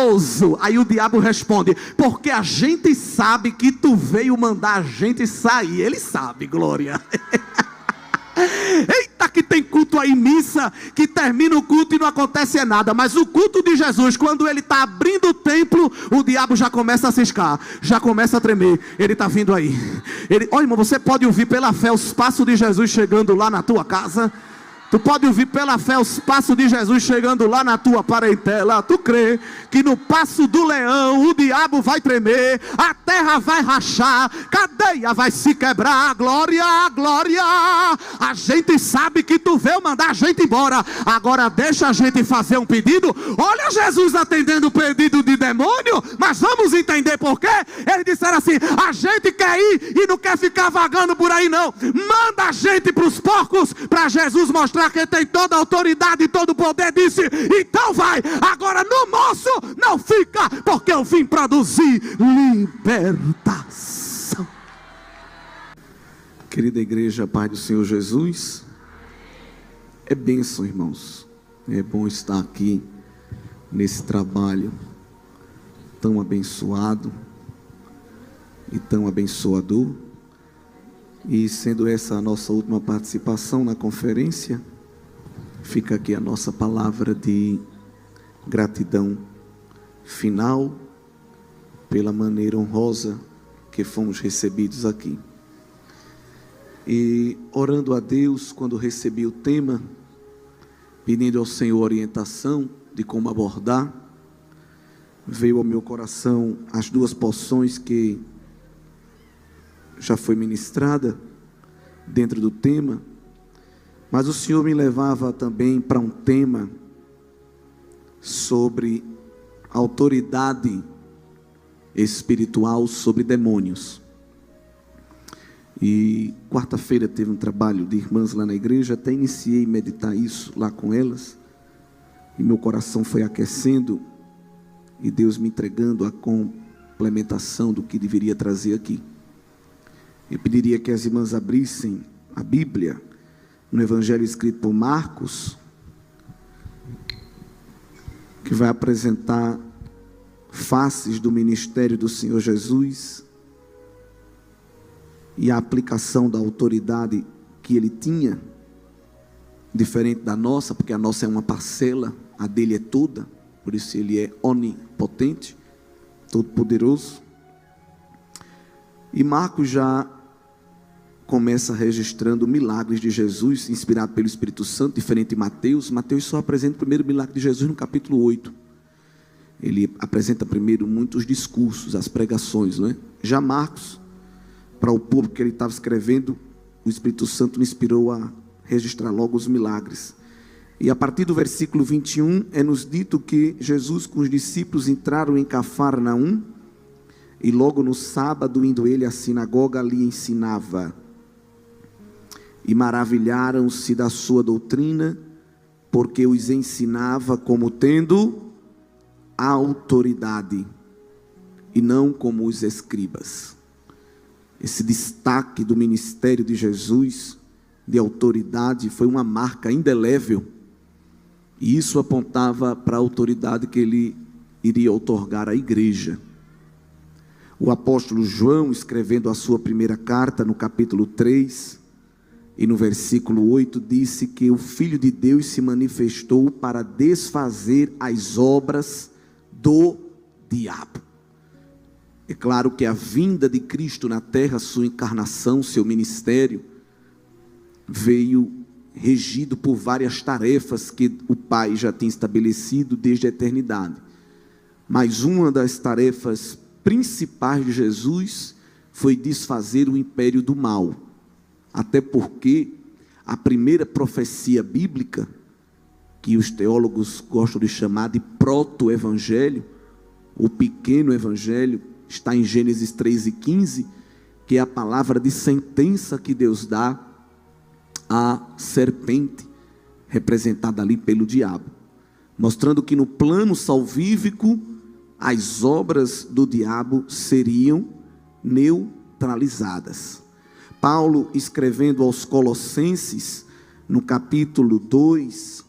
mentiroso. Aí o diabo responde: porque a gente sabe que tu veio mandar a gente sair. Ele sabe, glória. Eita, que tem culto aí, missa, que termina o culto e não acontece nada. Mas o culto de Jesus, quando ele está abrindo o templo, o diabo já começa a ciscar, já começa a tremer. Ele está vindo aí. Olha, irmão, você pode ouvir pela fé os passos de Jesus chegando lá na tua casa. Tu pode ouvir pela fé os passos de Jesus chegando lá na tua parentela. Tu crê que no passo do leão o diabo vai tremer, a terra vai rachar, cadeia vai se quebrar. Glória, glória. A gente sabe que tu veio mandar a gente embora. Agora deixa a gente fazer um pedido. Olha Jesus atendendo o pedido de demônio. Mas vamos entender por quê. Eles disseram assim: a gente quer ir e não quer ficar vagando por aí não. Manda a gente para os porcos, para Jesus mostrar que tem toda a autoridade e todo o poder. Disse: então vai, agora no moço não fica, porque eu vim produzir libertação. Querida igreja, Pai do Senhor Jesus, é bênção, irmãos, é bom estar aqui nesse trabalho tão abençoado e tão abençoador. E sendo essa a nossa última participação na conferência, fica aqui a nossa palavra de gratidão final pela maneira honrosa que fomos recebidos aqui. E orando a Deus, quando recebi o tema, pedindo ao Senhor orientação de como abordar, veio ao meu coração as duas porções que já foi ministrada dentro do tema. Mas o Senhor me levava também para um tema sobre autoridade espiritual sobre demônios. E quarta-feira teve um trabalho de irmãs lá na igreja, até iniciei a meditar isso lá com elas, e meu coração foi aquecendo, e Deus me entregando a complementação do que deveria trazer aqui. Eu pediria que as irmãs abrissem a Bíblia no Evangelho escrito por Marcos, que vai apresentar faces do ministério do Senhor Jesus e a aplicação da autoridade que ele tinha, diferente da nossa, porque a nossa é uma parcela, a dele é toda, por isso ele é onipotente, todo-poderoso. E Marcos já começa registrando milagres de Jesus, inspirado pelo Espírito Santo, diferente de Mateus. Mateus só apresenta o primeiro milagre de Jesus no capítulo 8. Ele apresenta primeiro muitos discursos, as pregações, não é? Já Marcos, para o público que ele estava escrevendo, o Espírito Santo me inspirou a registrar logo os milagres. E a partir do versículo 21, é nos dito que Jesus com os discípulos entraram em Cafarnaum, e logo no sábado, indo ele à sinagoga, ali ensinava. E maravilharam-se da sua doutrina, porque os ensinava como tendo autoridade, e não como os escribas. Esse destaque do ministério de Jesus, de autoridade, foi uma marca indelével, e isso apontava para a autoridade que ele iria outorgar à igreja. O apóstolo João, escrevendo a sua primeira carta, no capítulo 3, e no versículo 8, disse que o Filho de Deus se manifestou para desfazer as obras do diabo. É claro que a vinda de Cristo na terra, sua encarnação, seu ministério, veio regido por várias tarefas que o Pai já tinha estabelecido desde a eternidade. Mas uma das tarefas principais de Jesus foi desfazer o império do mal. Até porque a primeira profecia bíblica, que os teólogos gostam de chamar de proto-evangelho, o pequeno evangelho, está em Gênesis 3:15, que é a palavra de sentença que Deus dá à serpente, representada ali pelo diabo, mostrando que no plano salvífico, as obras do diabo seriam neutralizadas. Paulo, escrevendo aos Colossenses, no capítulo 2,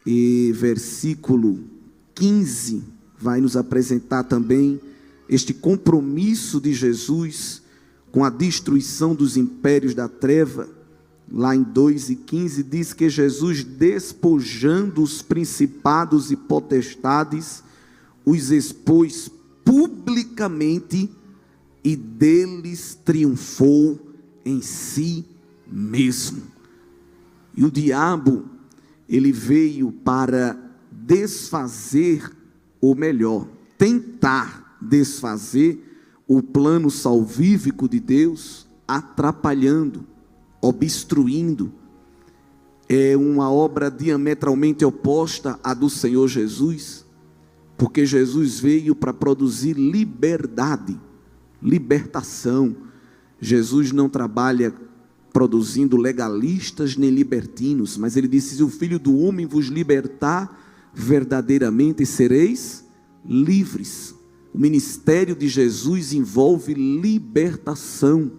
e versículo 15, vai nos apresentar também este compromisso de Jesus com a destruição dos impérios da treva. Lá em 2:15 diz que Jesus, despojando os principados e potestades, os expôs publicamente e deles triunfou em si mesmo. E o diabo, ele veio para desfazer, ou melhor, tentar desfazer o plano salvífico de Deus, atrapalhando, obstruindo. É uma obra diametralmente oposta à do Senhor Jesus, porque Jesus veio para produzir liberdade, libertação. Jesus não trabalha produzindo legalistas nem libertinos, mas ele disse: se o Filho do Homem vos libertar, verdadeiramente sereis livres. O ministério de Jesus envolve libertação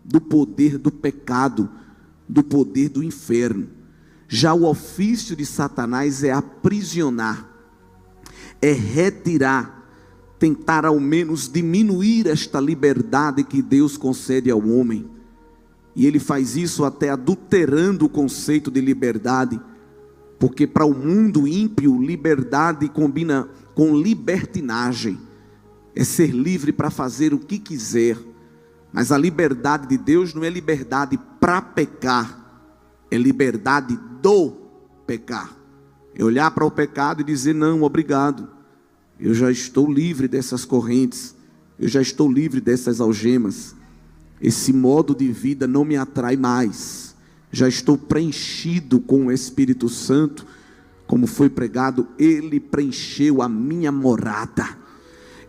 do poder do pecado, do poder do inferno. Já o ofício de Satanás é aprisionar, é retirar, tentar ao menos diminuir esta liberdade que Deus concede ao homem. E ele faz isso até adulterando o conceito de liberdade, porque para o mundo ímpio, liberdade combina com libertinagem, é ser livre para fazer o que quiser. Mas a liberdade de Deus não é liberdade para pecar, é liberdade do pecar. É olhar para o pecado e dizer: não, obrigado, eu já estou livre dessas correntes, eu já estou livre dessas algemas, esse modo de vida não me atrai mais, já estou preenchido com o Espírito Santo, como foi pregado, ele preencheu a minha morada.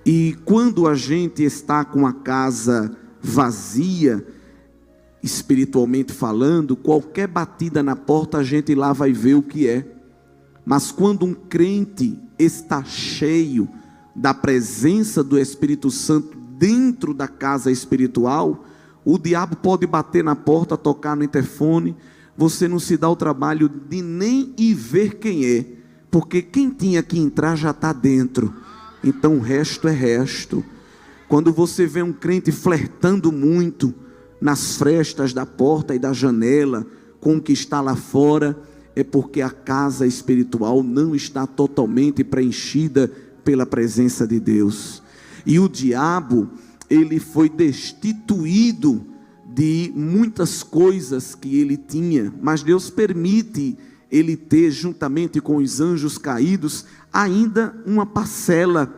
E quando a gente está com a casa vazia, espiritualmente falando, qualquer batida na porta a gente lá vai ver o que é. Mas quando um crente está cheio da presença do Espírito Santo dentro da casa espiritual, o diabo pode bater na porta, tocar no interfone, você não se dá o trabalho de nem ir ver quem é, porque quem tinha que entrar já está dentro. Então o resto é resto. Quando você vê um crente flertando muito nas frestas da porta e da janela com o que está lá fora, é porque a casa espiritual não está totalmente preenchida pela presença de Deus. E o diabo, ele foi destituído de muitas coisas que ele tinha, mas Deus permite ele ter, juntamente com os anjos caídos, ainda uma parcela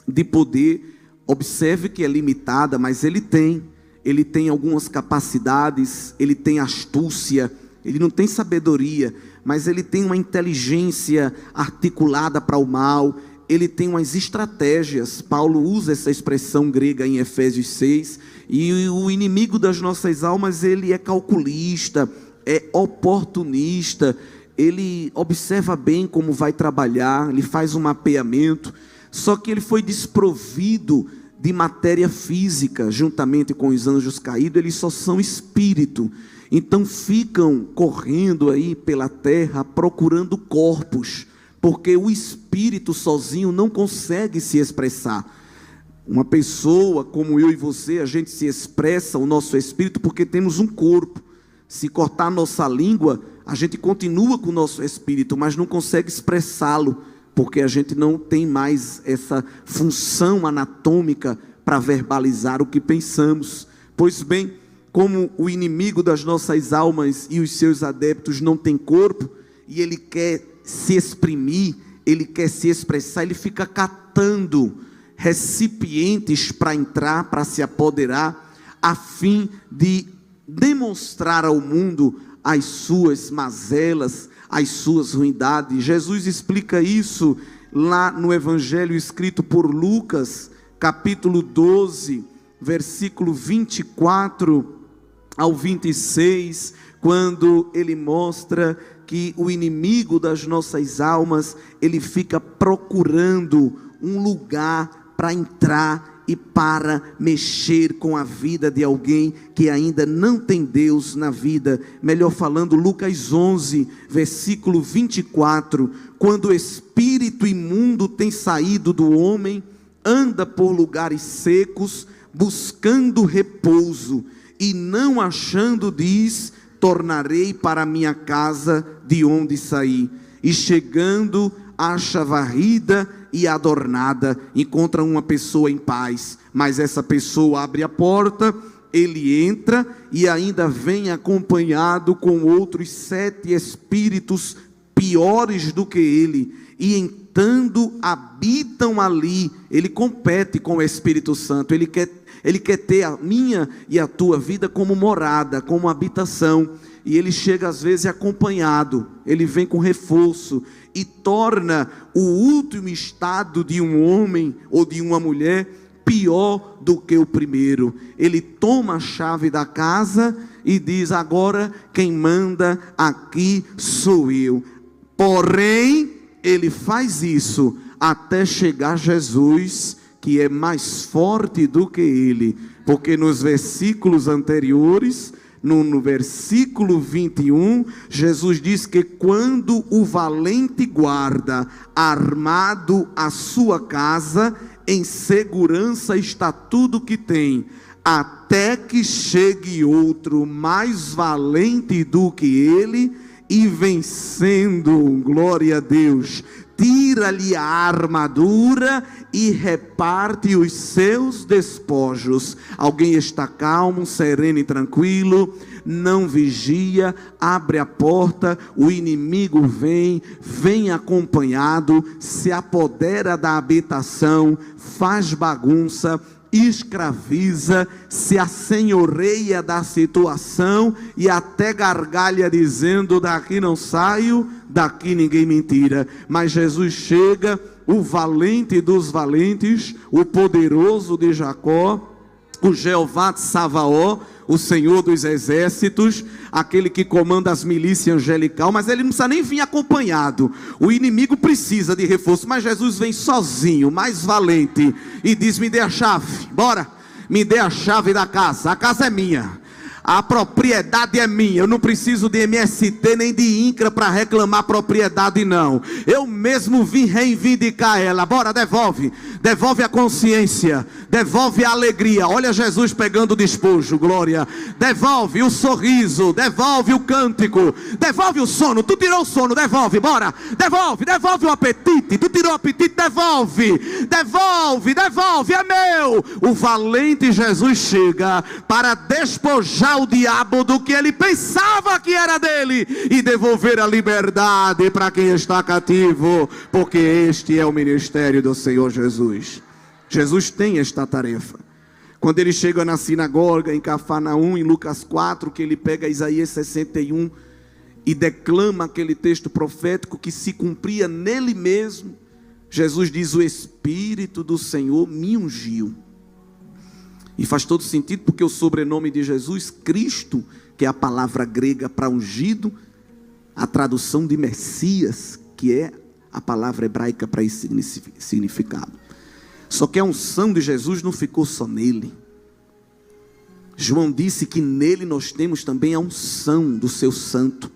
de poder. Observe que é limitada, mas ele tem algumas capacidades, ele tem astúcia, ele não tem sabedoria, mas ele tem uma inteligência articulada para o mal, ele tem umas estratégias. Paulo usa essa expressão grega em Efésios 6, e o inimigo das nossas almas, ele é calculista, é oportunista, ele observa bem como vai trabalhar, ele faz um mapeamento, só que ele foi desprovido de matéria física, juntamente com os anjos caídos, eles só são espírito. Então ficam correndo aí pela terra procurando corpos, porque o espírito sozinho não consegue se expressar. Uma pessoa como eu e você, a gente se expressa o nosso espírito porque temos um corpo. Se cortar nossa língua, a gente continua com o nosso espírito, mas não consegue expressá-lo, porque a gente não tem mais essa função anatômica para verbalizar o que pensamos. Pois bem, como o inimigo das nossas almas e os seus adeptos não tem corpo, e ele quer se exprimir, ele quer se expressar, ele fica catando recipientes para entrar, para se apoderar, a fim de demonstrar ao mundo as suas mazelas, as suas ruindades. Jesus explica isso lá no Evangelho escrito por Lucas, capítulo 12, versículo 24 ao 26, quando ele mostra que o inimigo das nossas almas, ele fica procurando um lugar para entrar e para mexer com a vida de alguém que ainda não tem Deus na vida. Melhor falando, Lucas 11, versículo 24: quando o espírito imundo tem saído do homem, anda por lugares secos, buscando repouso, e não achando, diz: tornarei para minha casa de onde saí. E chegando, acha varrida e adornada, encontra uma pessoa em paz, mas essa pessoa abre a porta, ele entra e ainda vem acompanhado com outros 7 espíritos piores do que ele, e entrando habitam ali. Ele compete com o Espírito Santo, ele quer ter a minha e a tua vida como morada, como habitação. E ele chega às vezes acompanhado, ele vem com reforço, e torna o último estado de um homem ou de uma mulher pior do que o primeiro. Ele toma a chave da casa e diz: agora quem manda aqui sou eu. Porém, ele faz isso até chegar Jesus, que é mais forte do que ele, porque nos versículos anteriores, no versículo 21, Jesus diz que quando o valente guarda armado a sua casa, em segurança está tudo que tem, até que chegue outro mais valente do que ele, e vencendo, glória a Deus, tira-lhe a armadura e reparte os seus despojos. Alguém está calmo, sereno e tranquilo, não vigia, abre a porta, o inimigo vem acompanhado, se apodera da habitação, faz bagunça, escraviza, se assenhoreia da situação e até gargalha dizendo: daqui não saio, daqui ninguém me tira. Mas Jesus chega, o valente dos valentes, o poderoso de Jacó, o Jeová de Savaó, o Senhor dos exércitos, aquele que comanda as milícias angelical. Mas ele não precisa nem vir acompanhado, o inimigo precisa de reforço, mas Jesus vem sozinho, mais valente, e diz: me dê a chave, bora, me dê a chave da casa, a casa é minha, a propriedade é minha, eu não preciso de MST nem de INCRA para reclamar propriedade não, eu mesmo vim reivindicar ela. Bora, devolve a consciência, devolve a alegria. Olha Jesus pegando o despojo, glória, devolve o sorriso, devolve o cântico, devolve o sono. Tu tirou o sono, devolve, bora, devolve o apetite, tu tirou o apetite, devolve, é meu. O valente Jesus chega para despojar o diabo do que ele pensava que era dele e devolver a liberdade para quem está cativo, porque este é o ministério do Senhor Jesus. Jesus tem esta tarefa. Quando ele chega na sinagoga em Cafarnaum, em Lucas 4, que ele pega Isaías 61 e declama aquele texto profético que se cumpria nele mesmo, Jesus diz: o Espírito do Senhor me ungiu. E faz todo sentido, porque o sobrenome de Jesus, Cristo, que é a palavra grega para ungido, a tradução de Messias, que é a palavra hebraica para esse significado. Só que a unção de Jesus não ficou só nele. João disse que nele nós temos também a unção do seu santo.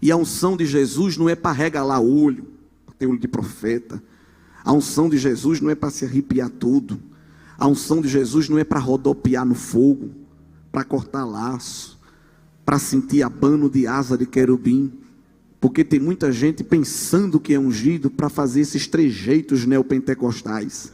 E a unção de Jesus não é para regalar olho, para ter olho de profeta. A unção de Jesus não é para se arrepiar tudo. A unção de Jesus não é para rodopiar no fogo, para cortar laço, para sentir abano de asa de querubim. Porque tem muita gente pensando que é ungido para fazer esses trejeitos neopentecostais,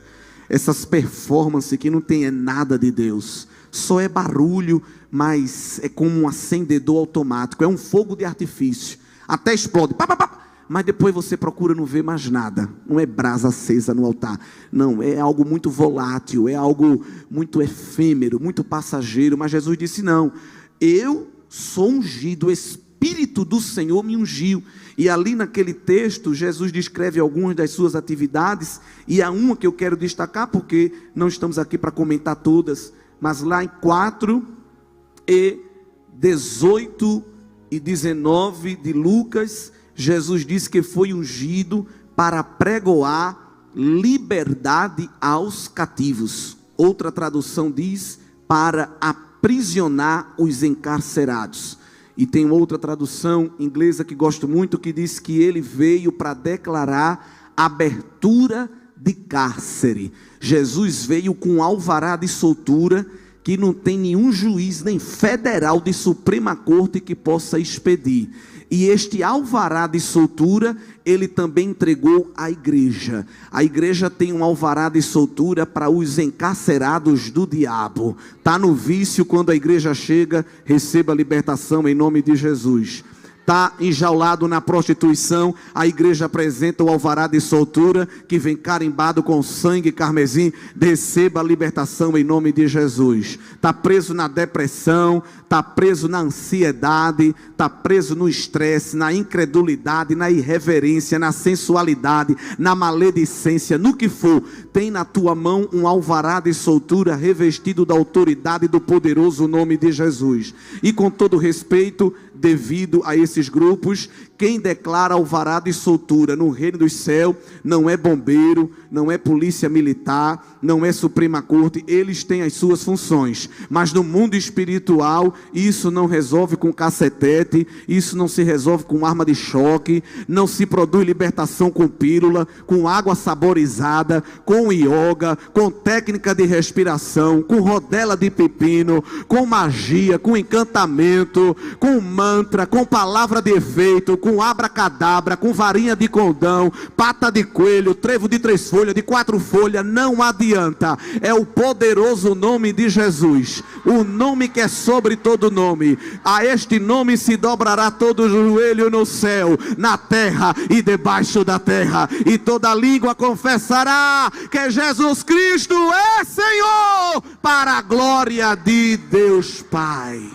essas performances que não tem nada de Deus, só é barulho, mas é como um acendedor automático, é um fogo de artifício, até explode, pá, pá, pá. Mas depois você procura não ver mais nada. Não é brasa acesa no altar, não, é algo muito volátil, é algo muito efêmero, muito passageiro. Mas Jesus disse: não, eu sou ungido, o Espírito do Senhor me ungiu. E ali naquele texto Jesus descreve algumas das suas atividades, e há uma que eu quero destacar, porque não estamos aqui para comentar todas, mas lá em 4:18 e 19 de Lucas, Jesus disse que foi ungido para pregoar liberdade aos cativos. Outra tradução diz, para aprisionar os encarcerados. E tem outra tradução inglesa que gosto muito, que diz que ele veio para declarar abertura de cárcere. Jesus veio com alvará de soltura, que não tem nenhum juiz, nem federal de Suprema Corte que possa expedir. E este alvará de soltura, ele também entregou à igreja. A igreja tem um alvará de soltura para os encarcerados do diabo. Está no vício, quando a igreja chega, receba a libertação em nome de Jesus. Está enjaulado na prostituição, a igreja apresenta o alvará de soltura, que vem carimbado com sangue carmesim, receba a libertação em nome de Jesus. Está preso na depressão, está preso na ansiedade, está preso no estresse, na incredulidade, na irreverência, na sensualidade, na maledicência, no que for, tem na tua mão um alvará de soltura revestido da autoridade do poderoso nome de Jesus. E com todo respeito, devido a esses grupos, quem declara alvará de soltura no reino dos céus não é bombeiro, não é polícia militar, não é Suprema Corte, eles têm as suas funções, mas no mundo espiritual, isso não resolve com cacetete, isso não se resolve com arma de choque, não se produz libertação com pílula, com água saborizada, com ioga, com técnica de respiração, com rodela de pepino, com magia, com encantamento, com mantra, com palavra de efeito, com abracadabra, com varinha de condão, pata de coelho, trevo de 3 folhas, de 4 folhas, não adianta. É o poderoso nome de Jesus, o nome que é sobre todo nome. A este nome se dobrará todo joelho no céu, na terra e debaixo da terra, e toda língua confessará que Jesus Cristo é Senhor, para a glória de Deus Pai.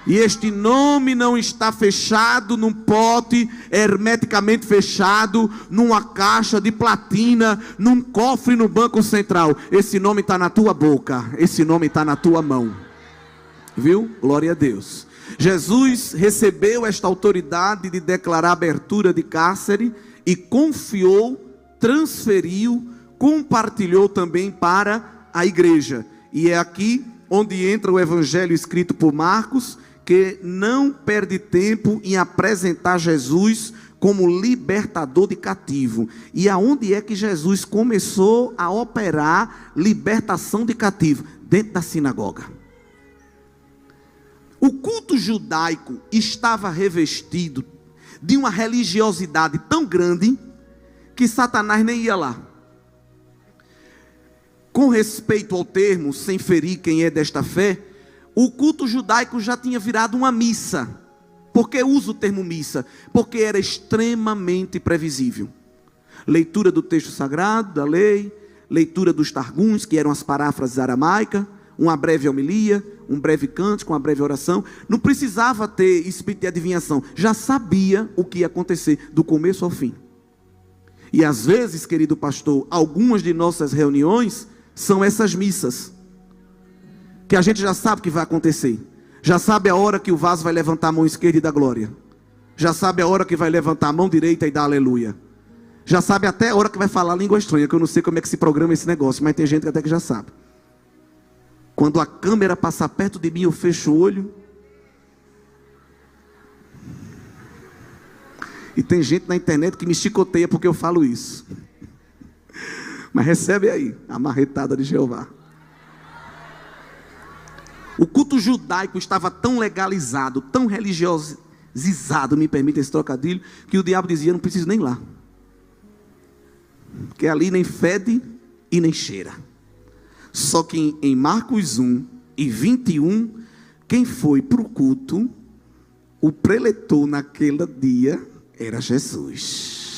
E este nome não está fechado num pote hermeticamente fechado, numa caixa de platina, num cofre no banco central. Esse nome está na tua boca, esse nome está na tua mão. Viu? Glória a Deus. Jesus recebeu esta autoridade de declarar abertura de cárcere e confiou, transferiu, compartilhou também para a igreja. E é aqui onde entra o evangelho escrito por Marcos, que não perde tempo em apresentar Jesus como libertador de cativo. E aonde é que Jesus começou a operar libertação de cativo? Dentro da sinagoga. O culto judaico estava revestido de uma religiosidade tão grande que Satanás nem ia lá. Com respeito ao termo, sem ferir quem é desta fé, o culto judaico já tinha virado uma missa. Por que uso o termo missa? Porque era extremamente previsível. Leitura do texto sagrado, da lei, leitura dos targuns, que eram as paráfrases aramaicas, uma breve homilia, um breve cântico, uma breve oração. Não precisava ter espírito de adivinhação. Já sabia o que ia acontecer do começo ao fim. E às vezes, querido pastor, algumas de nossas reuniões são essas missas, que a gente já sabe o que vai acontecer. Já sabe a hora que o vaso vai levantar a mão esquerda e dar glória. Já sabe a hora que vai levantar a mão direita e dar aleluia. Já sabe até a hora que vai falar língua estranha, que eu não sei como é que se programa esse negócio, mas tem gente que até que já sabe. Quando a câmera passar perto de mim, eu fecho o olho. E tem gente na internet que me chicoteia porque eu falo isso. Mas recebe aí a marretada de Jeová. O culto judaico estava tão legalizado, tão religiosizado, me permita esse trocadilho, que o diabo dizia, não preciso nem ir lá. Porque ali nem fede e nem cheira. Só que em Marcos 1 e 21, quem foi para o culto, o preletor naquele dia, era Jesus.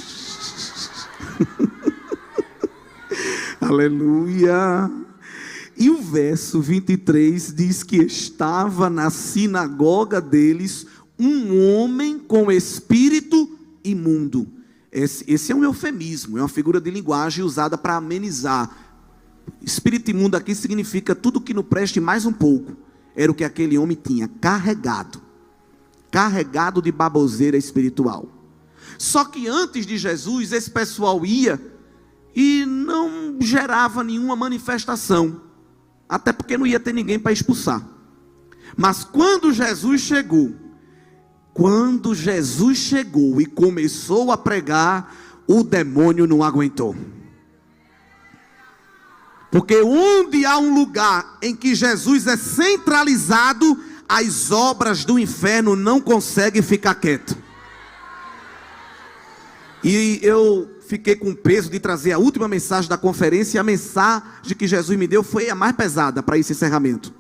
Aleluia. E o verso 23 diz que estava na sinagoga deles um homem com espírito imundo. Esse é um eufemismo, é uma figura de linguagem usada para amenizar. Espírito imundo aqui significa tudo que não preste mais um pouco. Era o que aquele homem tinha, carregado de baboseira espiritual. Só que antes de Jesus, esse pessoal ia e não gerava nenhuma manifestação, até porque não ia ter ninguém para expulsar. Mas quando Jesus chegou e começou a pregar, o demônio não aguentou. Porque onde há um lugar em que Jesus é centralizado, as obras do inferno não conseguem ficar quieto. E eu fiquei com o peso de trazer a última mensagem da conferência, e a mensagem que Jesus me deu foi a mais pesada para esse encerramento.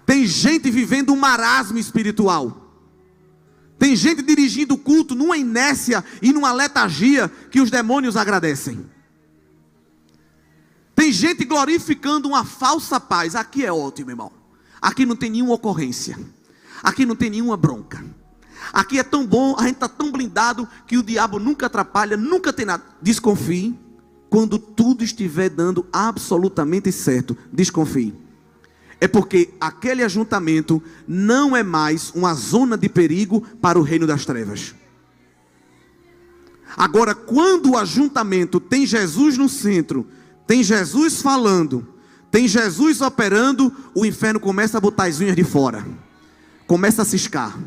Tem gente vivendo um marasmo espiritual. Tem gente dirigindo o culto numa inércia e numa letargia que os demônios agradecem. Tem gente glorificando uma falsa paz. Aqui é ótimo, irmão. Aqui não tem nenhuma ocorrência. Aqui não tem nenhuma bronca. Aqui é tão bom, a gente está tão blindado que o diabo nunca atrapalha, nunca tem nada. Desconfie. Quando tudo estiver dando absolutamente certo, desconfie. É porque aquele ajuntamento não é mais uma zona de perigo para o reino das trevas. Agora, quando o ajuntamento tem Jesus no centro, tem Jesus falando, tem Jesus operando, o inferno começa a botar as unhas de fora, começa a ciscar,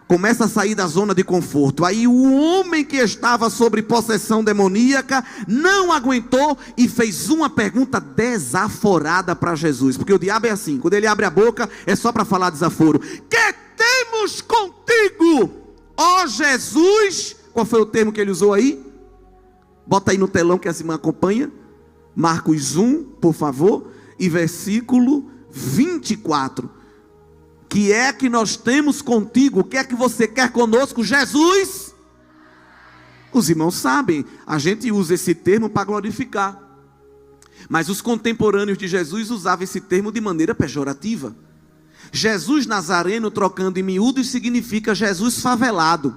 começa a sair da zona de conforto. Aí o homem que estava sobre possessão demoníaca não aguentou e fez uma pergunta desaforada para Jesus. Porque o diabo é assim, quando ele abre a boca é só para falar desaforo. Que temos contigo, ó Jesus? Qual foi o termo que ele usou aí? Bota aí no telão que assim me acompanha. Marcos 1, por favor, e versículo 24. Que é que nós temos contigo? O que é que você quer conosco, Jesus? Os irmãos sabem, a gente usa esse termo para glorificar. Mas os contemporâneos de Jesus usavam esse termo de maneira pejorativa. Jesus Nazareno, trocando em miúdos, significa Jesus favelado,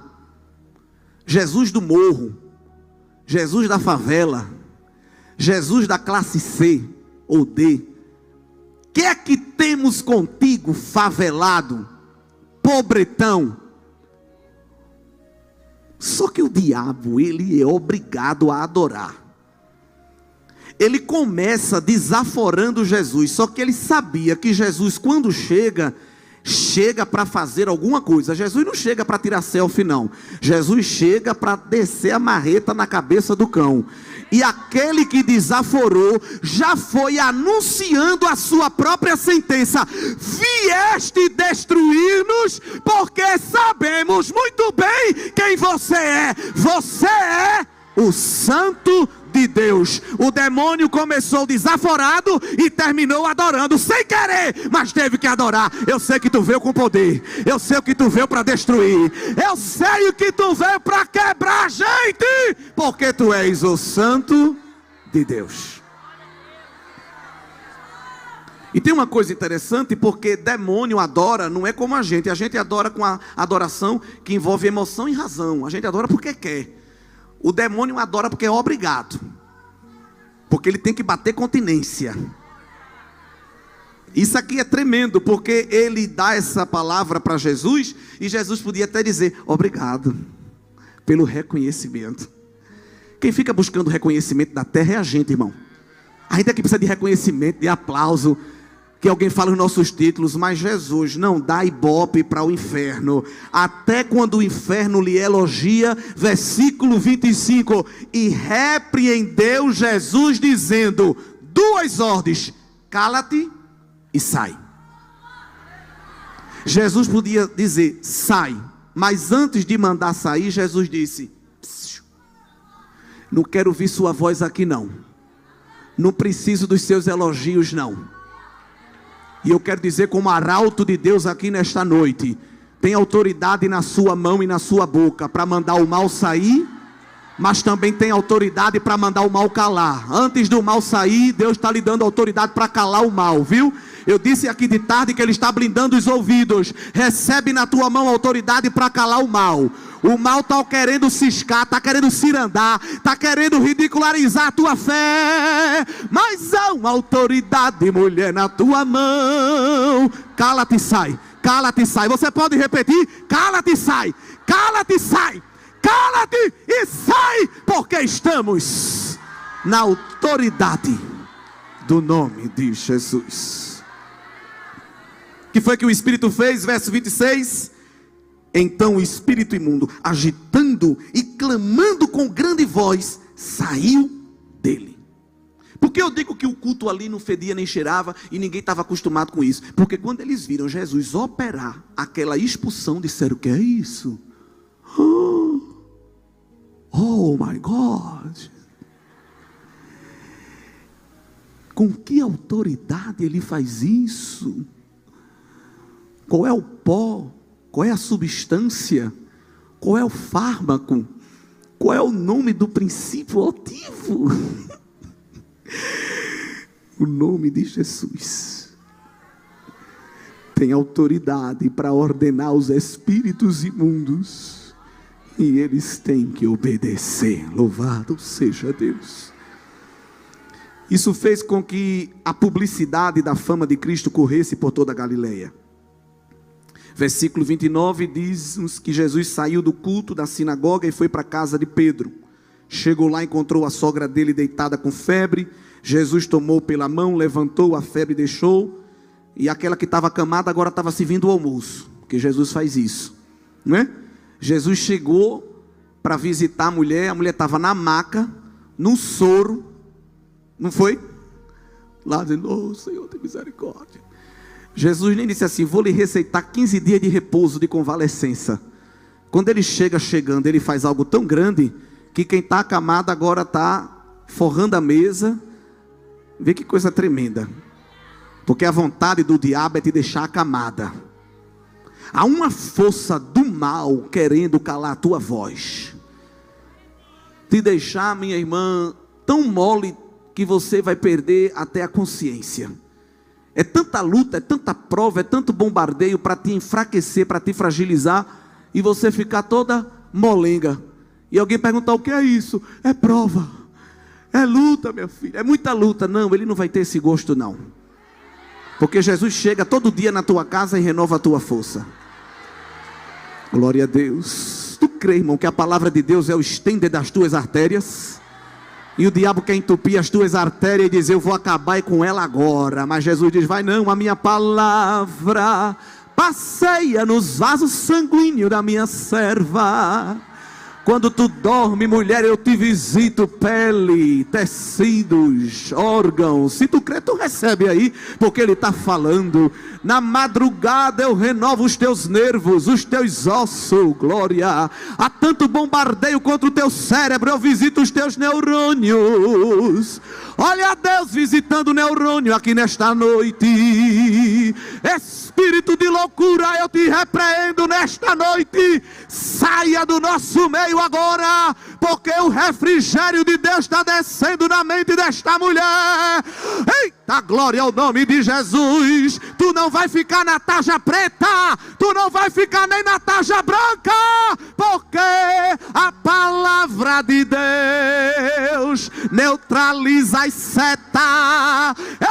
Jesus do morro, Jesus da favela, Jesus da classe C ou D. Que é que temos contigo, favelado, pobretão? Só que o diabo, ele é obrigado a adorar. Ele começa desaforando Jesus, só que ele sabia que Jesus, quando chega para fazer alguma coisa. Jesus não chega para tirar selfie, não. Jesus chega para descer a marreta na cabeça do cão. E aquele que desaforou já foi anunciando a sua própria sentença: vieste destruir-nos, porque sabemos muito bem quem você é. Você é o Santo de Deus. O demônio começou desaforado e terminou adorando sem querer, mas teve que adorar. Eu sei que tu veio com poder, eu sei que tu veio para destruir, eu sei que tu veio para quebrar a gente, porque tu és o Santo de Deus. E tem uma coisa interessante, porque demônio adora, não é como a gente adora com a adoração que envolve emoção e razão. A gente adora porque quer. O demônio adora porque é obrigado, porque ele tem que bater continência. Isso aqui é tremendo, porque ele dá essa palavra para Jesus, e Jesus podia até dizer: obrigado pelo reconhecimento. Quem fica buscando reconhecimento da terra é a gente, irmão. A gente aqui precisa de reconhecimento, de aplauso, que alguém fala os nossos títulos, mas Jesus não dá ibope para o inferno. Até quando o inferno lhe elogia, versículo 25, e repreendeu Jesus dizendo, duas ordens: cala-te e sai. Jesus podia dizer, sai, mas antes de mandar sair, Jesus disse, não quero ouvir sua voz aqui não, não preciso dos seus elogios não. E eu quero dizer, como arauto de Deus aqui nesta noite, tem autoridade na sua mão e na sua boca para mandar o mal sair, mas também tem autoridade para mandar o mal calar. Antes do mal sair, Deus está lhe dando autoridade para calar o mal, viu? Eu disse aqui de tarde que Ele está blindando os ouvidos. Recebe na tua mão autoridade para calar o mal. O mal está querendo ciscar, está querendo cirandar, está querendo ridicularizar a tua fé. Mas há uma autoridade, mulher, na tua mão. Cala-te e sai, cala-te e sai. Você pode repetir? Cala-te e sai, cala-te e sai, cala-te e sai, porque estamos na autoridade do nome de Jesus. O que foi que o espírito fez? Verso 26. Então o espírito imundo, agitando e clamando com grande voz, saiu dele. Por que eu digo que o culto ali não fedia nem cheirava e ninguém estava acostumado com isso? Porque quando eles viram Jesus operar aquela expulsão, disseram: o que é isso? Oh my God! Com que autoridade ele faz isso? Qual é o pó? Qual é a substância? Qual é o fármaco? Qual é o nome do princípio ativo? O nome de Jesus tem autoridade para ordenar os espíritos imundos, e eles têm que obedecer. Louvado seja Deus. Isso fez com que a publicidade da fama de Cristo corresse por toda a Galileia. Versículo 29 diz-nos que Jesus saiu do culto da sinagoga e foi para a casa de Pedro. Chegou lá, encontrou a sogra dele deitada com febre. Jesus tomou pela mão, levantou, a febre deixou. E aquela que estava acamada agora estava servindo o almoço, porque Jesus faz isso, não é? Jesus chegou para visitar a mulher estava na maca, num soro, não foi? Lá dizendo: oh Senhor, tem misericórdia. Jesus nem disse assim: vou lhe receitar 15 dias de repouso, de convalescença. Quando ele chegando, ele faz algo tão grande, que quem está acamado agora está forrando a mesa. Vê que coisa tremenda. Porque a vontade do diabo é te deixar acamada. Há uma força do mal querendo calar a tua voz, te deixar, minha irmã, tão mole que você vai perder até a consciência. É tanta luta, é tanta prova, é tanto bombardeio para te enfraquecer, para te fragilizar, e você ficar toda molenga. E alguém perguntar: o que é isso? É prova, é luta, meu filho, é muita luta. Não, ele não vai ter esse gosto não. Porque Jesus chega todo dia na tua casa e renova a tua força. Glória a Deus. Tu crê, irmão, que a palavra de Deus é o estender das tuas artérias? E o diabo quer entupir as tuas artérias e dizer: eu vou acabar com ela agora. Mas Jesus diz: vai não, a minha palavra passeia nos vasos sanguíneos da minha serva. Quando tu dorme, mulher, eu te visito, pele, tecidos, órgãos. Se tu crê, tu recebe aí, porque ele está falando. Na madrugada eu renovo os teus nervos, os teus ossos, glória. Há tanto bombardeio contra o teu cérebro, eu visito os teus neurônios. Olha Deus visitando o neurônio aqui nesta noite. Espírito de loucura, eu te repreendo nesta noite. Saia do nosso meio agora, porque o refrigério de Deus está descendo na mente desta mulher. Eita, glória ao nome de Jesus. Tu não vai ficar na tarja preta, tu não vai ficar nem na tarja branca, porque a palavra de Deus neutraliza as setas.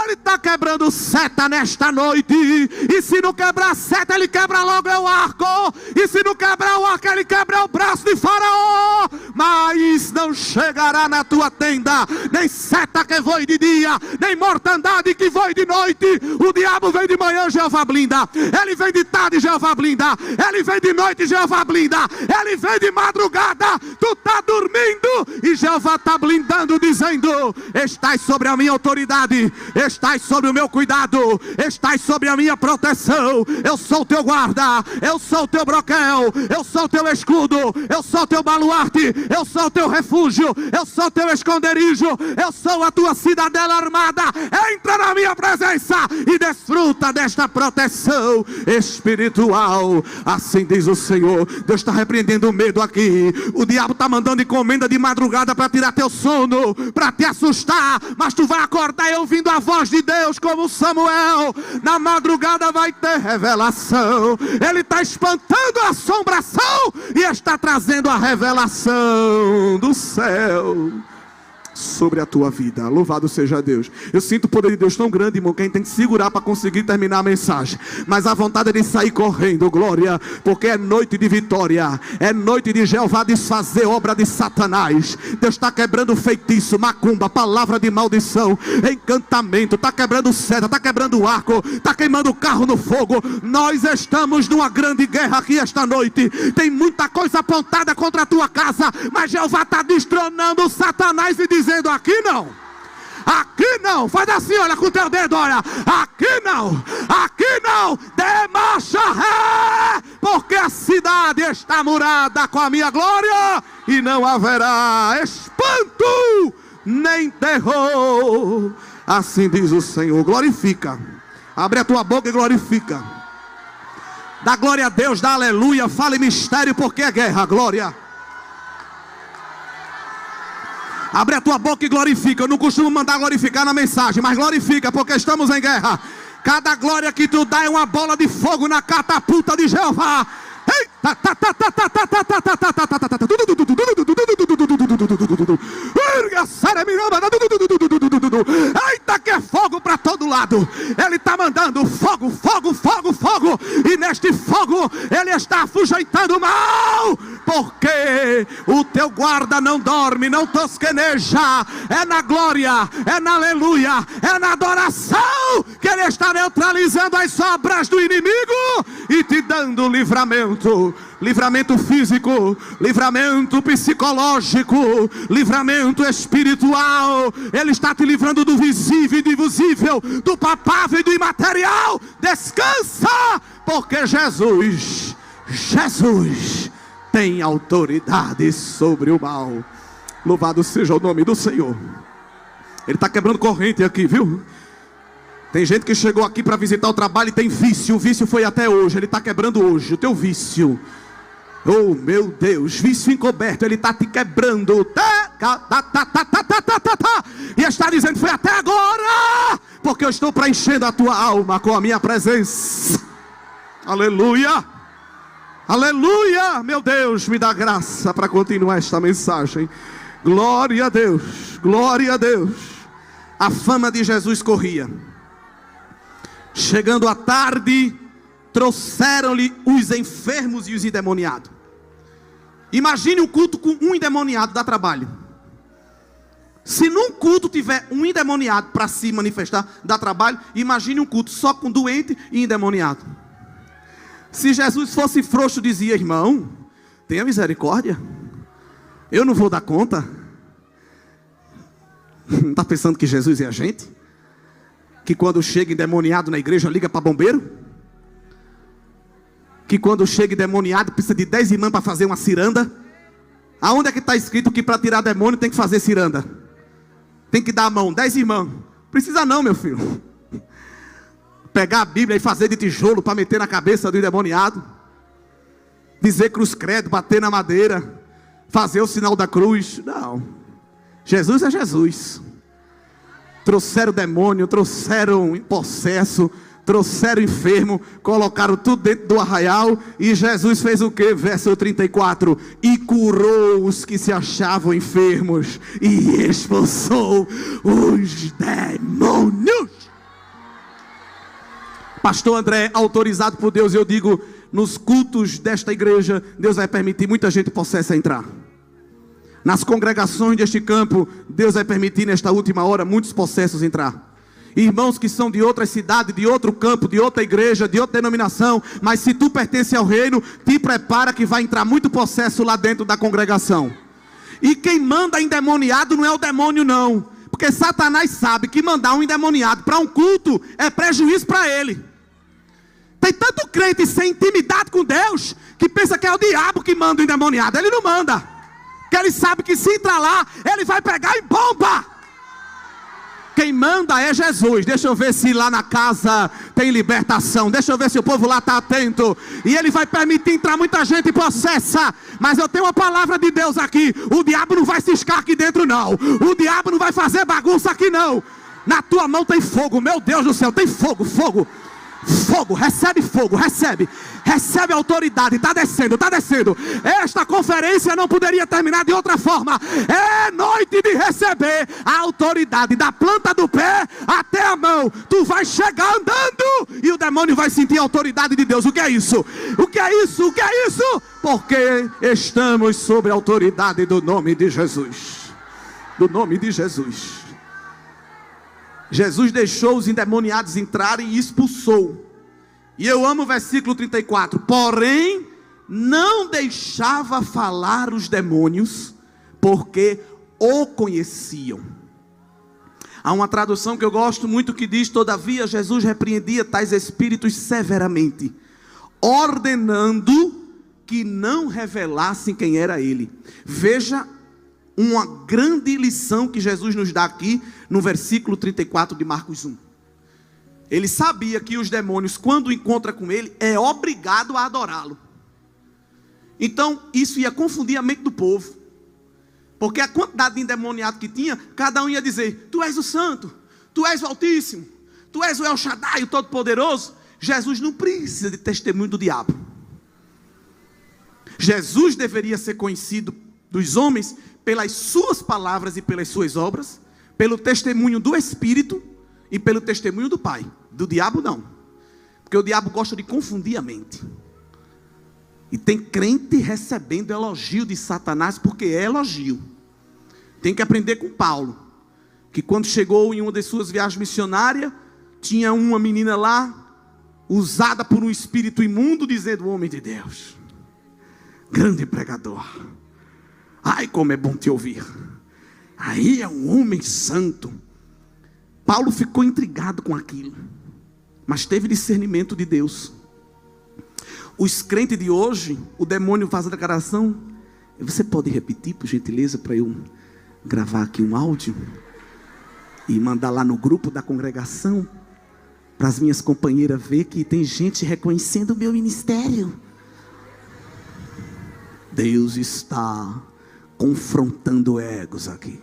Ele está quebrando seta nesta noite. E se não quebrar a seta, ele quebra logo o arco. E se não quebrar o arco, ele quebra o braço de Faraó. Mas não chegará na tua tenda nem seta que voe de dia, nem mortandade que voe de noite. O diabo vem de manhã, Jeová blinda. Ele vem de tarde, Jeová blinda. Ele vem de noite, Jeová blinda. Ele vem de madrugada. Tu está dormindo e Jeová está blindando, dizendo: estás sobre a minha autoridade, estás sobre o meu cuidado, estás sobre a minha proteção. Eu sou o teu guarda, eu sou o teu broquel, eu sou o teu escudo, eu sou o teu baluarte, eu sou o teu refúgio, eu sou o teu esconderijo, eu sou a tua cidadela armada. Entra na minha presença e desfruta desta proteção espiritual. Assim diz o Senhor. Deus está repreendendo o medo aqui. O diabo está mandando encomenda de madrugada para tirar teu sono, para te assustar, mas tu vai acordar ouvindo a voz de Deus como Samuel. Na madrugada vai ter revelação. Ele está espantando a assombração e está trazendo a revelação do céu. sobre a tua vida. Louvado seja Deus. Eu sinto o poder de Deus tão grande, irmão, que a gente tem que segurar para conseguir terminar a mensagem. Mas a vontade é de sair correndo, glória, porque é noite de vitória, é noite de Jeová desfazer obra de Satanás. Deus está quebrando feitiço, macumba, palavra de maldição, encantamento, está quebrando seta, está quebrando arco, está queimando o carro no fogo. Nós estamos numa grande guerra aqui esta noite. Tem muita coisa apontada contra a tua casa, mas Jeová está destronando Satanás e dizendo: aqui não, aqui não. Faz assim, olha com o teu dedo, olha, aqui não, aqui não. Dê marcha ré, porque a cidade está murada com a minha glória, e não haverá espanto nem terror. Assim diz o Senhor. Glorifica, abre a tua boca e glorifica. Dá glória a Deus, dá aleluia, fale mistério, porque é guerra, glória. Abre a tua boca e glorifica. Eu não costumo mandar glorificar na mensagem, mas glorifica, porque estamos em guerra. Cada glória que tu dá é uma bola de fogo na catapulta de Jeová. Eita, que é fogo para todo lado. Ele está mandando fogo, fogo, fogo, fogo. E neste fogo ele está afugentando o mal, porque o teu guarda não dorme, não tosqueneja. É na glória, é na aleluia, é na adoração que ele está neutralizando as sobras do inimigo e te dando livramento. Livramento físico, livramento psicológico, livramento espiritual. Ele está te livrando do visível e do invisível, do palpável e do imaterial. Descansa, porque Jesus tem autoridade sobre o mal. Louvado seja o nome do Senhor. Ele está quebrando corrente aqui, viu? Tem gente que chegou aqui para visitar o trabalho e tem vício. O vício foi até hoje, ele está quebrando hoje o teu vício. Oh meu Deus, vício encoberto, ele está te quebrando. E está dizendo: foi até agora, porque eu estou preenchendo a tua alma com a minha presença. Aleluia, aleluia. Meu Deus, me dá graça para continuar esta mensagem. Glória a Deus, glória a Deus. A fama de Jesus corria. Chegando à tarde, trouxeram-lhe os enfermos e os endemoniados. Imagine um culto com um endemoniado, dá trabalho. Se num culto tiver um endemoniado para se manifestar, dá trabalho. Imagine um culto só com doente e endemoniado. Se Jesus fosse frouxo, dizia: irmão, tenha misericórdia, eu não vou dar conta. Não está pensando que Jesus é a gente? Que quando chega endemoniado na igreja liga para bombeiro? Que quando chega endemoniado precisa de 10 irmãs para fazer uma ciranda? Aonde é que está escrito que para tirar demônio tem que fazer ciranda? Tem que dar a mão, 10 irmãs. Precisa não, meu filho. Pegar a Bíblia e fazer de tijolo para meter na cabeça do endemoniado. Dizer cruz credo, bater na madeira, fazer o sinal da cruz. Não. Jesus é Jesus. Trouxeram demônio, trouxeram possesso, trouxeram enfermo, colocaram tudo dentro do arraial. E Jesus fez o que? Verso 34: e curou os que se achavam enfermos, e expulsou os demônios. Pastor André, autorizado por Deus, eu digo, nos cultos desta igreja, Deus vai permitir muita gente possessa entrar. Nas congregações deste campo, Deus vai permitir nesta última hora muitos possessos entrar. Irmãos que são de outra cidade, de outro campo, de outra igreja, de outra denominação. Mas se tu pertence ao reino, te prepara que vai entrar muito possesso lá dentro da congregação. E quem manda endemoniado não é o demônio não. Porque Satanás sabe que mandar um endemoniado para um culto é prejuízo para ele. Tem tanto crente sem intimidade com Deus que pensa que é o diabo que manda o endemoniado. Ele não manda. Porque ele sabe que se entrar lá, ele vai pegar em bomba. Quem manda é Jesus. Deixa eu ver se lá na casa tem libertação. Deixa eu ver se o povo lá está atento. E ele vai permitir entrar muita gente possessa. Mas eu tenho uma palavra de Deus aqui. O diabo não vai ciscar aqui dentro não. O diabo não vai fazer bagunça aqui não. Na tua mão tem fogo. Meu Deus do céu, tem fogo, fogo. Fogo, recebe autoridade, está descendo. Esta conferência não poderia terminar de outra forma. É noite de receber a autoridade, da planta do pé até a mão. Tu vai chegar andando e o demônio vai sentir a autoridade de Deus. O que é isso? Porque estamos sob a autoridade do nome de Jesus. Jesus deixou os endemoniados entrarem e expulsou. E eu amo o versículo 34. Porém, não deixava falar os demônios, porque o conheciam. Há uma tradução que eu gosto muito que diz: todavia Jesus repreendia tais espíritos severamente, ordenando que não revelassem quem era ele. Veja uma grande lição que Jesus nos dá aqui no versículo 34 de Marcos 1. Ele sabia que os demônios, quando encontram com ele, é obrigado a adorá-lo. Então isso ia confundir a mente do povo, porque a quantidade de endemoniado que tinha, cada um ia dizer: tu és o santo, tu és o altíssimo, tu és o El Shaddai, o todo-poderoso. Jesus não precisa de testemunho do diabo. Jesus deveria ser conhecido dos homens pelas suas palavras e pelas suas obras, pelo testemunho do Espírito e pelo testemunho do Pai. Do diabo não, porque o diabo gosta de confundir a mente. E tem crente recebendo elogio de Satanás, porque é elogio. Tem que aprender com Paulo, que quando chegou em uma das suas viagens missionárias, tinha uma menina lá, usada por um espírito imundo, dizendo: o homem de Deus, grande pregador, ai como é bom te ouvir, aí é um homem santo. Paulo ficou intrigado com aquilo, mas teve discernimento de Deus. Os crentes de hoje, o demônio faz a declaração: você pode repetir por gentileza, para eu gravar aqui um áudio e mandar lá no grupo da congregação, para as minhas companheiras ver que tem gente reconhecendo o meu ministério. Deus está confrontando egos aqui.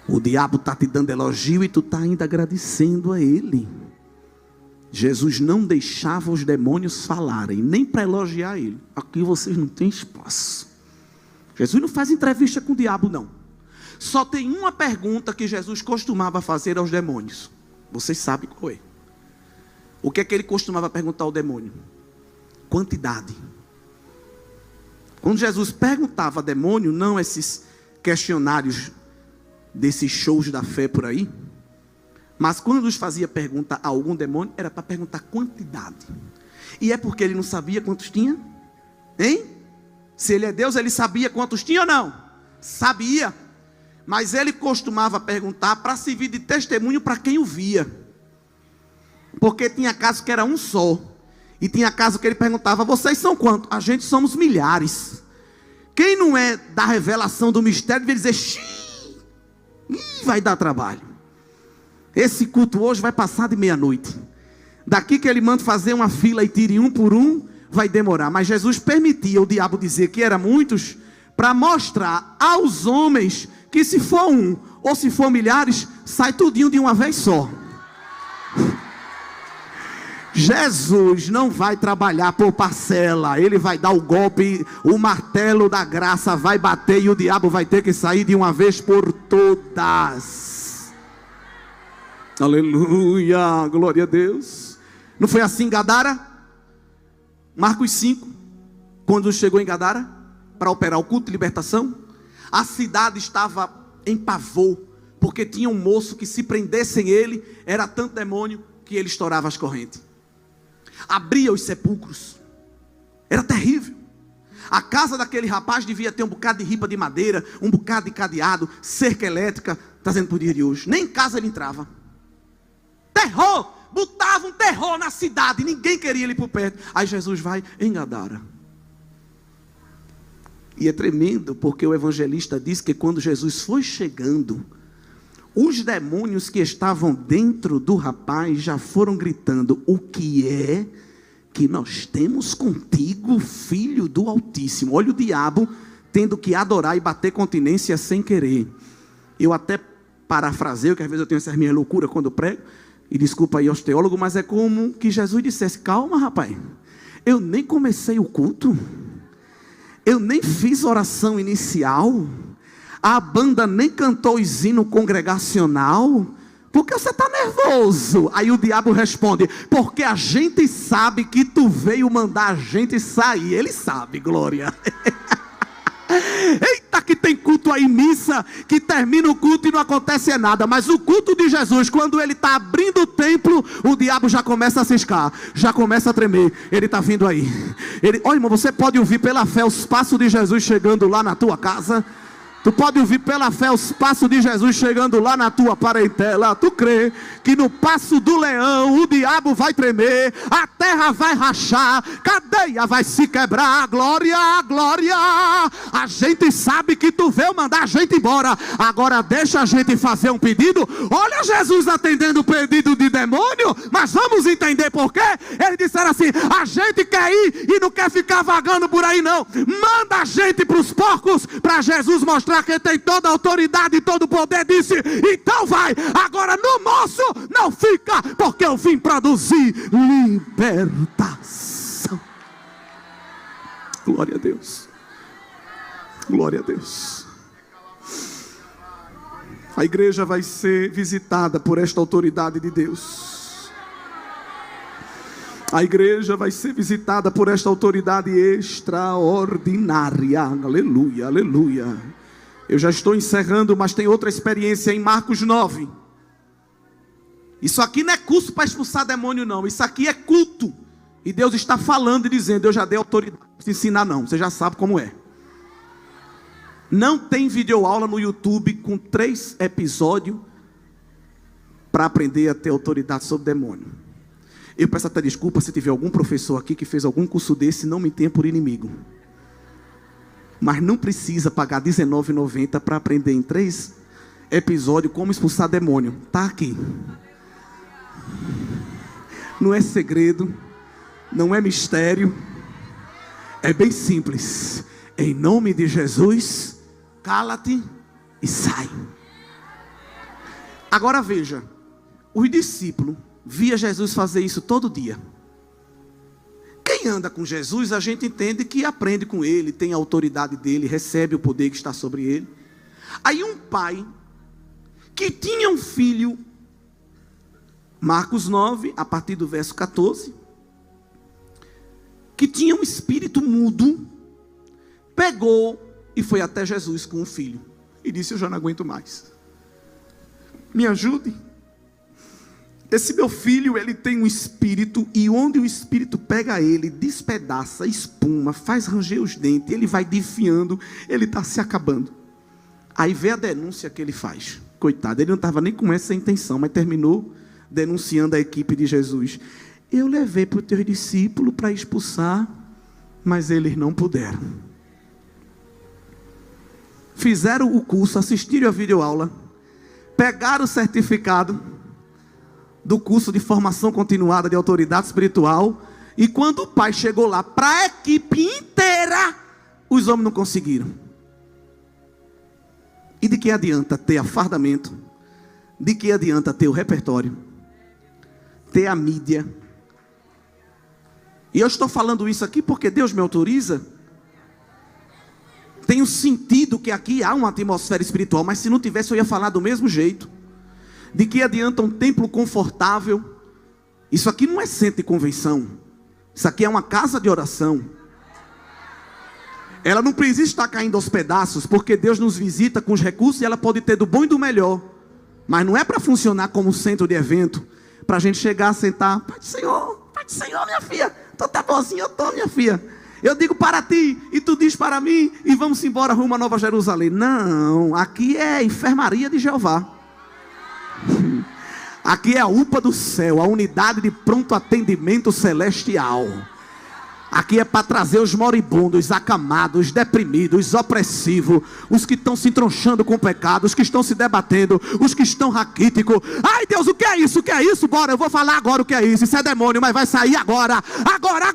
O diabo está te dando elogio e tu está ainda agradecendo a ele. Jesus não deixava os demônios falarem, nem para elogiar ele. Aqui vocês não têm espaço. Jesus não faz entrevista com o diabo, não. Só tem uma pergunta que Jesus costumava fazer aos demônios. Vocês sabem qual é. O que é que ele costumava perguntar ao demônio? Quantidade. Quando Jesus perguntava a demônio, não esses questionários desses shows da fé por aí, mas quando nos fazia pergunta a algum demônio, era para perguntar quantidade. E é porque ele não sabia quantos tinha? Hein? Se ele é Deus, ele sabia quantos tinha ou não? Sabia. Mas ele costumava perguntar para servir de testemunho para quem o via. Porque tinha caso que era um só. E tinha caso que ele perguntava: vocês são quantos? A gente somos milhares. Quem não é da revelação do mistério devia dizer: xiii, vai dar trabalho. Esse culto hoje vai passar de meia-noite. Daqui que ele manda fazer uma fila e tire um por um, vai demorar. Mas Jesus permitia o diabo dizer que eram muitos, para mostrar aos homens que se for um ou se for milhares, sai tudinho de uma vez só. Jesus não vai trabalhar por parcela. Ele vai dar o golpe, o martelo da graça vai bater e o diabo vai ter que sair de uma vez por todas. Aleluia, glória a Deus. Não foi assim em Gadara? Marcos 5, quando chegou em Gadara para operar o culto de libertação, a cidade estava em pavor, porque tinha um moço que, se prendessem ele, era tanto demônio que ele estourava as correntes, abria os sepulcros, era terrível. A casa daquele rapaz devia ter um bocado de ripa de madeira, um bocado de cadeado, cerca elétrica, trazendo para o dia de hoje. Nem em casa ele entrava. Terror, botava um terror na cidade, ninguém queria ir por perto. Aí Jesus vai em Gadara. E é tremendo, porque o evangelista diz que quando Jesus foi chegando, os demônios que estavam dentro do rapaz já foram gritando: o que é que nós temos contigo, filho do Altíssimo? Olha o diabo tendo que adorar e bater continência sem querer. Eu até parafraseio, que às vezes eu tenho essas minhas loucuras quando eu prego. E desculpa aí aos teólogos, mas é como que Jesus dissesse: calma, rapaz, eu nem comecei o culto, eu nem fiz oração inicial, a banda nem cantou o hino congregacional, por que você está nervoso? Aí o diabo responde: porque a gente sabe que tu veio mandar a gente sair. Ele sabe, glória. Eita, que tem culto aí, missa, que termina o culto e não acontece nada. Mas o culto de Jesus, quando ele está abrindo o templo, o diabo já começa a ciscar, já começa a tremer. Ele está vindo aí. Olha, irmão, você pode ouvir pela fé os passos de Jesus chegando lá na tua casa. Tu pode ouvir pela fé os passos de Jesus chegando lá na tua parentela. Tu crê que no passo do leão o diabo vai tremer, a terra vai rachar, cadeia vai se quebrar. Glória, glória. A gente sabe que tu veio mandar a gente embora. Agora deixa a gente fazer um pedido. Olha Jesus atendendo o pedido de demônio. Mas vamos entender por quê. Eles disseram assim: a gente quer ir e não quer ficar vagando por aí não. Manda a gente para os porcos, para Jesus mostrar que tem toda a autoridade e todo o poder. Disse: então vai, agora no moço não fica, porque eu vim produzir libertação. Glória a Deus, glória a Deus. A igreja vai ser visitada por esta autoridade de Deus. A igreja vai ser visitada por esta autoridade extraordinária. Aleluia, aleluia. Eu já estou encerrando, mas tem outra experiência em Marcos 9. Isso aqui não é curso para expulsar demônio não. Isso aqui é culto. E Deus está falando e dizendo: eu já dei autoridade para te ensinar não. Você já sabe como é. Não tem videoaula no YouTube com 3 episódios para aprender a ter autoridade sobre demônio. Eu peço até desculpa se tiver algum professor aqui que fez algum curso desse, não me tenha por inimigo. Mas não precisa pagar R$19,90 para aprender em 3 episódios como expulsar demônio. Está aqui. Não é segredo, não é mistério, é bem simples. Em nome de Jesus, cala-te e sai. Agora veja, os discípulos via Jesus fazer isso todo dia. Quem anda com Jesus, a gente entende que aprende com ele, tem a autoridade dele, recebe o poder que está sobre ele. Aí um pai que tinha um filho, Marcos 9, a partir do verso 14, que tinha um espírito mudo, pegou e foi até Jesus com o filho e disse: eu já não aguento mais, me ajude. Esse meu filho, ele tem um espírito, e onde o espírito pega ele, despedaça, espuma, faz ranger os dentes, ele vai desfiando, ele está se acabando. Aí vê a denúncia que ele faz. Coitado, ele não estava nem com essa intenção, mas terminou denunciando a equipe de Jesus. Eu levei para os teus discípulos para expulsar, mas eles não puderam. Fizeram o curso, assistiram a videoaula, pegaram o certificado do curso de formação continuada de autoridade espiritual, e quando o pai chegou lá para a equipe inteira, os homens não conseguiram. E de que adianta ter afardamento? De que adianta ter o repertório? Ter a mídia? E eu estou falando isso aqui porque Deus me autoriza. Tenho sentido que aqui há uma atmosfera espiritual, mas se não tivesse eu ia falar do mesmo jeito. De que adianta um templo confortável? Isso aqui não é centro de convenção. Isso aqui é uma casa de oração. Ela não precisa estar caindo aos pedaços, porque Deus nos visita com os recursos e ela pode ter do bom e do melhor. Mas não é para funcionar como centro de evento, para a gente chegar, sentar: Pai do Senhor, minha filha, tu tá boazinha, eu tô, minha filha. Eu digo para ti, e tu diz para mim, e vamos embora rumo a Nova Jerusalém. Não, aqui é a enfermaria de Jeová. Aqui é a UPA do céu, a unidade de pronto atendimento celestial. Aqui é para trazer os moribundos, acamados, deprimidos, opressivos, os que estão se entronchando com o pecado, os que estão se debatendo, os que estão raquíticos. Ai Deus, o que é isso? O que é isso? Bora, eu vou falar agora o que é isso. Isso é demônio, mas vai sair agora. Agora.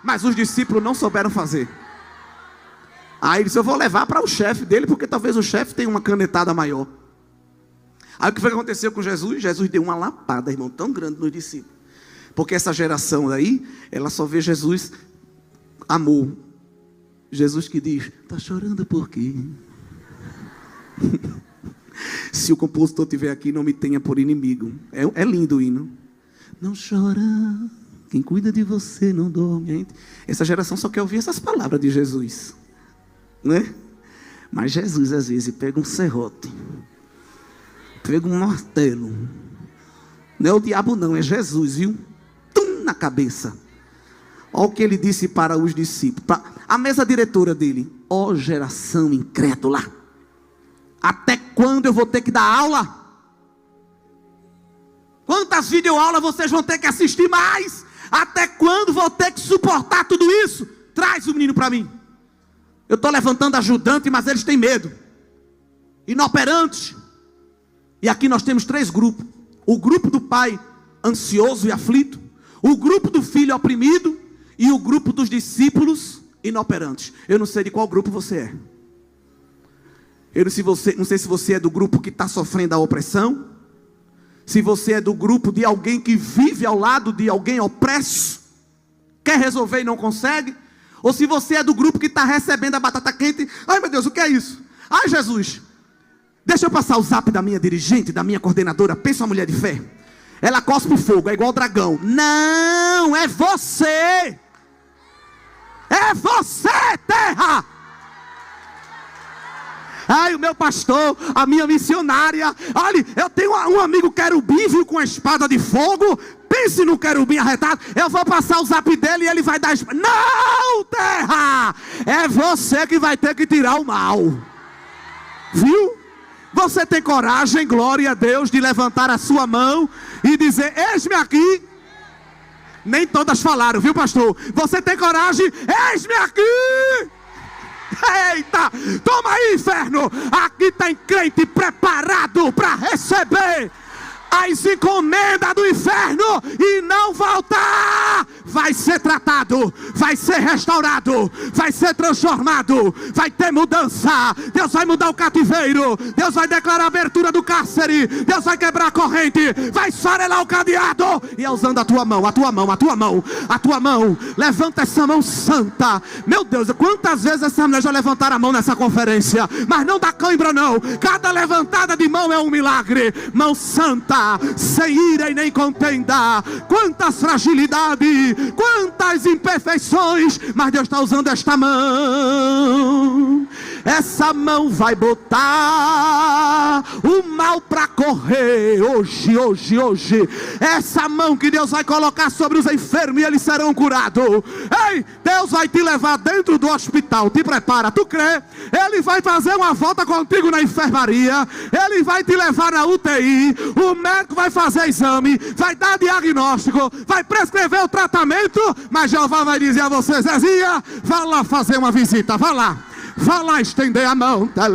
Mas os discípulos não souberam fazer. Aí ele disse: eu vou levar para o chefe dele, porque talvez o chefe tenha uma canetada maior. Aí o que foi que aconteceu com Jesus? Jesus deu uma lapada, irmão, tão grande nos discípulos. Porque essa geração aí, ela só vê Jesus amor. Jesus que diz, está chorando por quê? Se o compositor estiver aqui, não me tenha por inimigo. É lindo o hino. Não chora, quem cuida de você não dorme. Essa geração só quer ouvir essas palavras de Jesus, né? Mas Jesus às vezes pega um serrote, pega um martelo. Não é o diabo não, é Jesus, viu? Tum, na cabeça. Olha o que ele disse para os discípulos, para a mesa diretora dele. Ó geração incrédula, até quando eu vou ter que dar aula? Quantas videoaulas vocês vão ter que assistir mais? Até quando vou ter que suportar tudo isso? Traz o menino para mim. Eu estou levantando ajudante, mas eles têm medo. Inoperantes. E aqui nós temos 3 grupos. O grupo do pai ansioso e aflito, o grupo do filho oprimido e o grupo dos discípulos inoperantes. Eu não sei de qual grupo você é. Eu não sei se você é do grupo que está sofrendo a opressão, se você é do grupo de alguém que vive ao lado de alguém opresso, quer resolver e não consegue, ou se você é do grupo que está recebendo a batata quente. Ai meu Deus, o que é isso? Ai Jesus, deixa eu passar o zap da minha dirigente, da minha coordenadora. Pensa uma mulher de fé, ela cospe fogo, é igual dragão. Não, é você. É você, terra. Ai, o meu pastor, a minha missionária. Olha, eu tenho um amigo querubim, viu, com a espada de fogo. Pense no querubim arretado. Eu vou passar o zap dele e ele vai dar espada. Não, terra. É você que vai ter que tirar o mal. Viu? Você tem coragem, glória a Deus, de levantar a sua mão e dizer, eis-me aqui. Nem todas falaram, viu pastor? Você tem coragem? Eis-me aqui. Eita, toma aí, inferno. Aqui tem crente preparado para receber as encomendas do inferno e não voltar. Vai ser tratado, vai ser restaurado, vai ser transformado, vai ter mudança. Deus vai mudar o cativeiro, Deus vai declarar a abertura do cárcere, Deus vai quebrar a corrente, vai esfarelar o cadeado. E é usando a tua mão, a tua mão, a tua mão, a tua mão. Levanta essa mão santa. Meu Deus, quantas vezes essa mulher já levantaram a mão nessa conferência, mas não dá cãibra não. Cada levantada de mão é um milagre. Mão santa, sem ira e nem contenda. Quantas fragilidades, quantas imperfeições, mas Deus está usando esta mão. Essa mão vai botar o mal para correr hoje. Essa mão que Deus vai colocar sobre os enfermos e eles serão curados. Ei, Deus vai te levar dentro do hospital. Te prepara, tu crê? Ele vai fazer uma volta contigo na enfermaria. Ele vai te levar na UTI. O médico vai fazer exame, vai dar diagnóstico, vai prescrever o tratamento. Mas Jeová vai dizer a você, Zezinha, vá lá fazer uma visita, vá lá. Vá lá estender a mão. Dá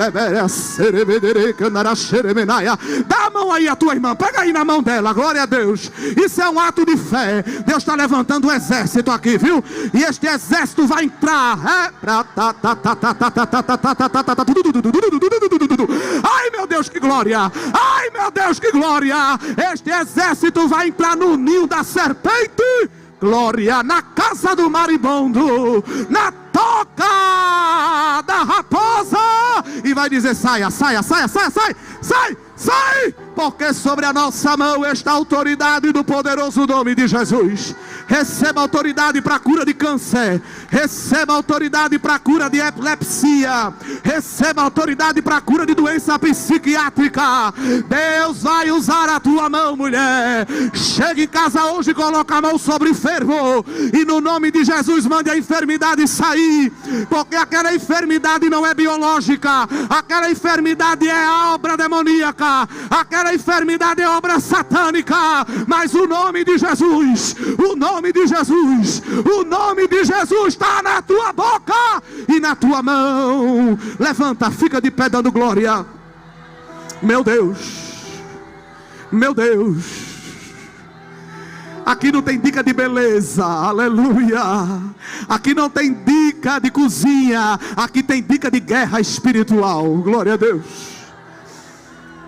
a mão aí à tua irmã. Pega aí na mão dela. Glória a Deus. Isso é um ato de fé. Deus está levantando um exército aqui, viu? E este exército vai entrar. Ai meu Deus, que glória. Ai meu Deus, que glória. Este exército vai entrar no ninho da serpente. Glória, na casa do maribondo, na toca da raposa, e vai dizer, saia, sai, porque sobre a nossa mão está a autoridade do poderoso nome de Jesus. Receba autoridade para a cura de câncer, receba autoridade para a cura de epilepsia, receba autoridade para a cura de doença psiquiátrica. Deus vai usar a tua mão, mulher. Chega em casa hoje e coloca a mão sobre o enfermo, e no nome de Jesus mande a enfermidade sair, porque aquela enfermidade não é biológica, aquela enfermidade é obra demoníaca, aquela enfermidade é obra satânica. Mas o nome de Jesus, o nome de Jesus, o nome de Jesus está na tua boca e na tua mão. Levanta, fica de pé dando glória. Meu Deus, meu Deus. Aqui não tem dica de beleza, aleluia. Aqui não tem dica de cozinha, aqui tem dica de guerra espiritual. Glória a Deus.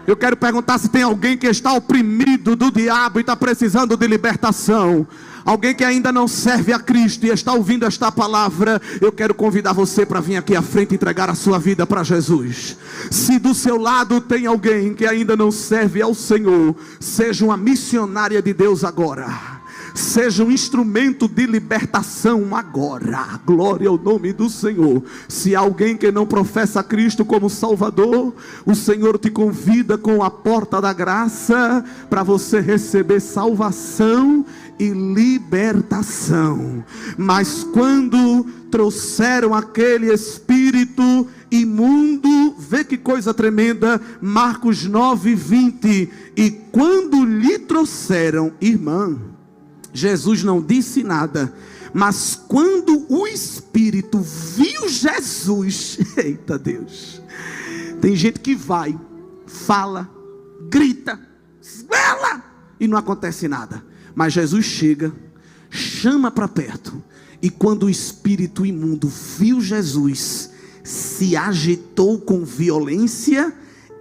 Eu quero perguntar se tem alguém que está oprimido do diabo e está precisando de libertação. Alguém que ainda não serve a Cristo e está ouvindo esta palavra. Eu quero convidar você para vir aqui à frente e entregar a sua vida para Jesus. Se do seu lado tem alguém que ainda não serve ao Senhor, seja uma missionária de Deus agora. Seja um instrumento de libertação agora. Glória ao nome do Senhor. Se há alguém que não professa Cristo como Salvador, o Senhor te convida com a porta da graça para você receber salvação e libertação. Mas quando trouxeram aquele espírito imundo, vê que coisa tremenda, Marcos 9:20, e quando lhe trouxeram, irmã, Jesus não disse nada, mas quando o Espírito viu Jesus, eita Deus, tem gente que vai, fala, grita, esbela, e não acontece nada, mas Jesus chega, chama para perto, e quando o espírito imundo viu Jesus, se agitou com violência,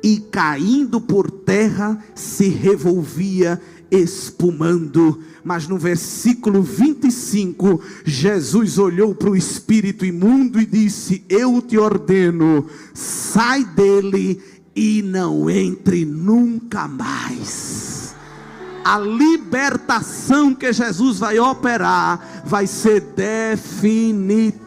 e caindo por terra, se revolvia, espumando. Mas no versículo 25, Jesus olhou para o espírito imundo e disse: eu te ordeno, sai dele e não entre nunca mais. A libertação que Jesus vai operar vai ser definitiva.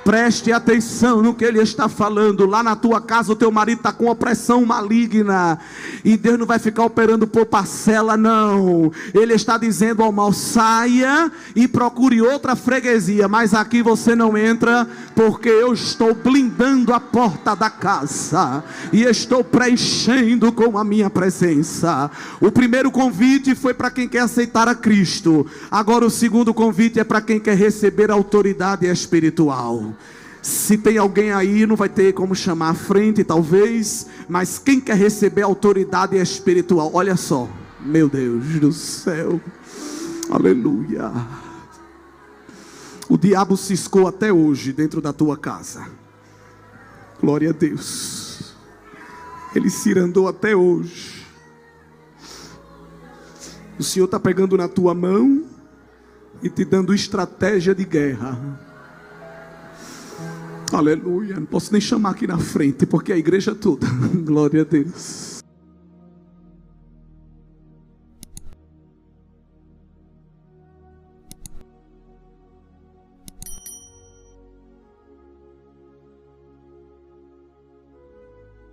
Preste atenção no que ele está falando. Lá na tua casa o teu marido está com opressão maligna, e Deus não vai ficar operando por parcela, não. Ele está dizendo ao mal: saia e procure outra freguesia, mas aqui você não entra, porque eu estou blindando a porta da casa, e estou preenchendo com a minha presença. O primeiro convite foi para quem quer aceitar a Cristo. Agora o segundo convite é para quem quer receber a autoridade espiritual. Se tem alguém aí, não vai ter como chamar à frente talvez, mas quem quer receber autoridade espiritual, olha só, meu Deus do céu, aleluia. O diabo ciscou até hoje dentro da tua casa, glória a Deus, ele cirandou até hoje. O Senhor está pegando na tua mão e te dando estratégia de guerra. Aleluia, não posso nem chamar aqui na frente, porque a igreja toda, glória a Deus.